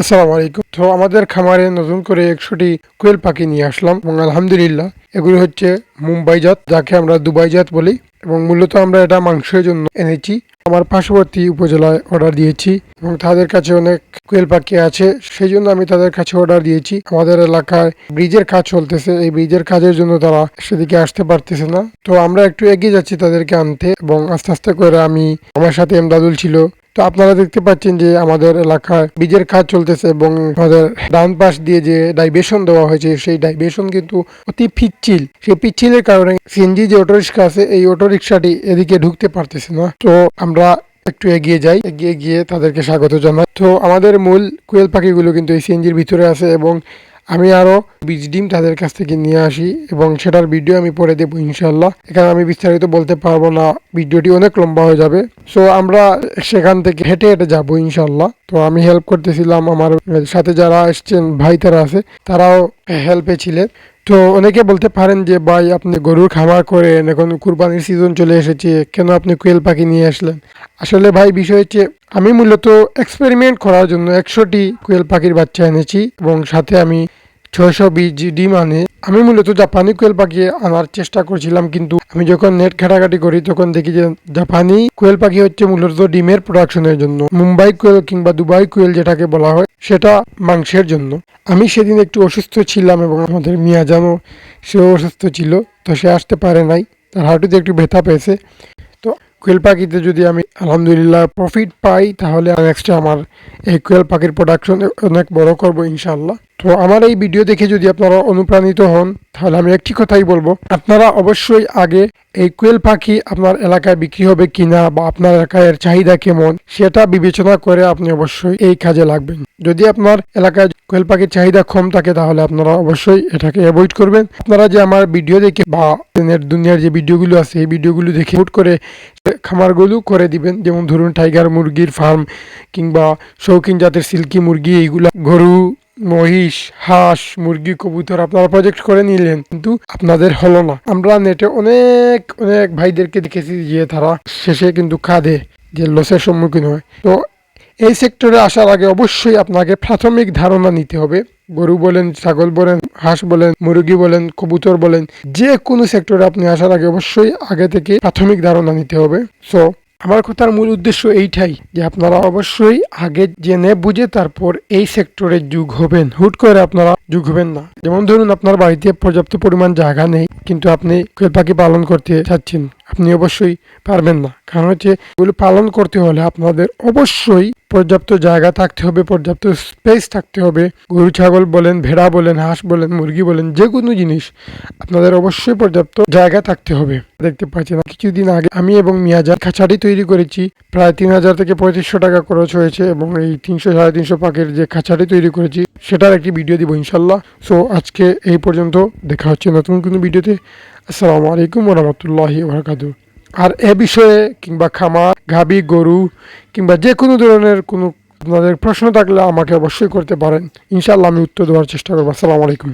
আসসালামু আলাইকুম। তো আমাদের খামারে নতুন করে 100টি কোয়েল পাখি নিয়ে আসলাম এবং আলহামদুলিল্লাহ এগুলো হচ্ছে মুম্বাই জাত, যাকে আমরা দুবাই জাত বলি, এবং মূলত আমরা এটা মাংসের জন্য এনেছি। আমার পার্শ্ববর্তী উপজেলায় অর্ডার দিয়েছি এবং তাদের কাছে অনেক কোয়েল পাখি আছে, সেই জন্য আমি তাদের কাছে অর্ডার দিয়েছি। আমাদের এলাকায় ব্রিজের কাজ চলতেছে, এই ব্রিজের কাজের জন্য তারা সেদিকে আসতে পারতেছে না। তো আমরা একটু এগিয়ে যাচ্ছি তাদেরকে আনতে, এবং আস্তে আস্তে করে আমার সাথে এমদাদুল ছিল। তো আপনারা দেখতে পাচ্ছেন যে আমাদের এলাকায় ব্রিজের কাজ চলতেছে এবং আমাদের ডান পাশ দিয়ে যে ডাইভেশন দেওয়া হয়েছে সেই ডাইভেশন কিন্তু অতি পিচ্ছিল। সেই পিচ্ছিলের কারণে সিএনজি যে অটোরিক্সা আছে এই অটোরিক্সাটি এদিকে ঢুকতে পারতেছে না। তো আমরা একটু এগিয়ে যাই, এগিয়ে গিয়ে তাদেরকে স্বাগত জানাই। তো আমাদের মূল কোয়েল পাখিগুলো কিন্তু এই সিএনজির ভিতরে আছে, এবং আমি আরো বীজ ডিম তাদের কাছ থেকে নিয়ে আসি এবং সেটার ভিডিও আমি পরে দেবো ইনশাল্লাহ। এখানে আমি বিস্তারিত বলতে পারবো না, ভিডিওটি অনেক লম্বা হয়ে যাবে। সো আমরা সেখান থেকে হেঁটে হেঁটে যাবো ইনশাল্লাহ। তো আমি হেল্প করতেছিলাম, আমার সাথে যারা এসছেন ভাই তারা আছে, তারাও হেল্পে ছিলেন। তো অনেকে বলতে পারেন যে ভাই আপনি গরুর খামার করেন, এখন কুরবানির সিজন চলে এসেছে, কেন আপনি কোয়েল পাখি নিয়ে আসলেন? আসলে ভাই বিষয় হচ্ছে আমি মূলত এক্সপেরিমেন্ট করার জন্য 100টি কোয়েল পাখির বাচ্চা এনেছি এবং সাথে আমি 620 ডিম আনে। আমি মূলত জাপানি কোয়েল পাখি আনার চেষ্টা করছিলাম, কিন্তু আমি যখন নেট ঘাটাঘাটি করি তখন দেখি যে জাপানি কোয়েল পাখি হচ্ছে মূলত ডিমের প্রোডাকশনের জন্য, মুম্বাই কোয়েল কিংবা দুবাই কোয়েল যেটাকে বলা হয় সেটা মাংসের জন্য। আমি সেদিন একটু অসুস্থ ছিলাম এবং আমাদের মিয়াজানও সেও অসুস্থ ছিল, তো সে আসতে পারে নাই, তার হাঁটুতে একটু ব্যথা পেয়েছে। তো কোয়েল পাখিতে যদি আমি আলহামদুলিল্লাহ প্রফিট পাই তাহলে নেক্সট আমার এই কোয়েল পাখির প্রোডাকশন অনেক বড় করবো ইনশাল্লাহ। তো আমার এই ভিডিও দেখে যদি আপনারা অনুপ্রাণিত হন তাহলে আমি একটি কথাই বলবো, আপনারা অবশ্যই আগে এই কোয়েল পাখি আপনার এলাকায় বিক্রি হবে কিনা বা আপনার এলাকায় এর চাহিদা কেমন সেটা বিবেচনা করে আপনি অবশ্যই এই কাজে লাগবেন। যদি আপনার এলাকায় কোয়েল পাখির চাহিদা কম থাকে তাহলে আপনারা অবশ্যই এটাকে অ্যাভয়েড করবেন। আপনারা যে আমার ভিডিও দেখে বা দুনিয়ার যে ভিডিওগুলো আছে এই ভিডিওগুলো দেখে হুট করে খামারগুলো করে দিবেন, যেমন ধরুন টাইগার মুরগির ফার্ম কিংবা শৌখিন জাতের সিল্কি মুরগি, এইগুলা গরু, মহিষ, হাঁস, মুরগি, কবুতর আপনারা প্রজেক্ট করে নিলেন, কিন্তু আপনাদের হলো না। আমরা নেটে অনেক অনেক ভাইদেরকে দেখেছি যে তারা শেষে কিন্তু কাঁদে, যে লসের সম্মুখীন হয়। তো এই সেক্টরে আসার আগে অবশ্যই আপনাকে প্রাথমিক ধারণা নিতে হবে। গরু বলেন, ছাগল বলেন, হাঁস বলেন, মুরগি বলেন, কবুতর বলেন, যে কোনো সেক্টরে আপনি আসার আগে অবশ্যই আগে থেকে প্রাথমিক ধারণা নিতে হবে। সো আমার কথার মূল উদ্দেশ্য এইটাই যে আপনারা অবশ্যই আগে জেনে বুঝে তারপর এই সেক্টরে যোগ হবেন, হুট করে আপনারা যোগ হবেন না। যেমন ধরুন আপনার বাড়িতে পর্যাপ্ত পরিমাণ জায়গা নেই, কিন্তু আপনি কোয়েল পাখি পালন করতে চাচ্ছেন, আপনি অবশ্যই পারবেন না। কারণ হচ্ছে এগুলো পালন করতে হলে আপনাদের অবশ্যই পর্যাপ্ত জায়গা থাকতে হবে, পর্যাপ্ত স্পেস থাকতে হবে। গরু, ছাগল বলেন, ভেড়া বলেন, হাঁস বলেন, মুরগি বলেন, যে কোনো জিনিস আপনাদের অবশ্যই পর্যাপ্ত জায়গা থাকতে হবে। দেখতে পাচ্ছেন কিছুদিন আগে আমি এবং মিয়াজান খাঁচাটি তৈরি করেছি, প্রায় 3000 থেকে 3500 টাকা খরচ হয়েছে, এবং এই 300-350 পাখির যে খাঁচাটি তৈরি করেছি সেটার একটি ভিডিও দিব ইনশাল্লাহ। সো আজকে এই পর্যন্ত, দেখা হচ্ছে নতুন কোনো ভিডিওতে। আসসালামু আলাইকুম ওয়া রাহমাতুল্লাহি ওয়া বারাকাতুহু। আর এ বিষয়ে কিংবা খামার, গাভী, গরু কিংবা যে কোনো ধরনের কোনো আপনাদের প্রশ্ন থাকলে আমাকে অবশ্যই করতে পারেন, ইনশাল্লাহ আমি উত্তর দেওয়ার চেষ্টা করবো। আসসালামু আলাইকুম।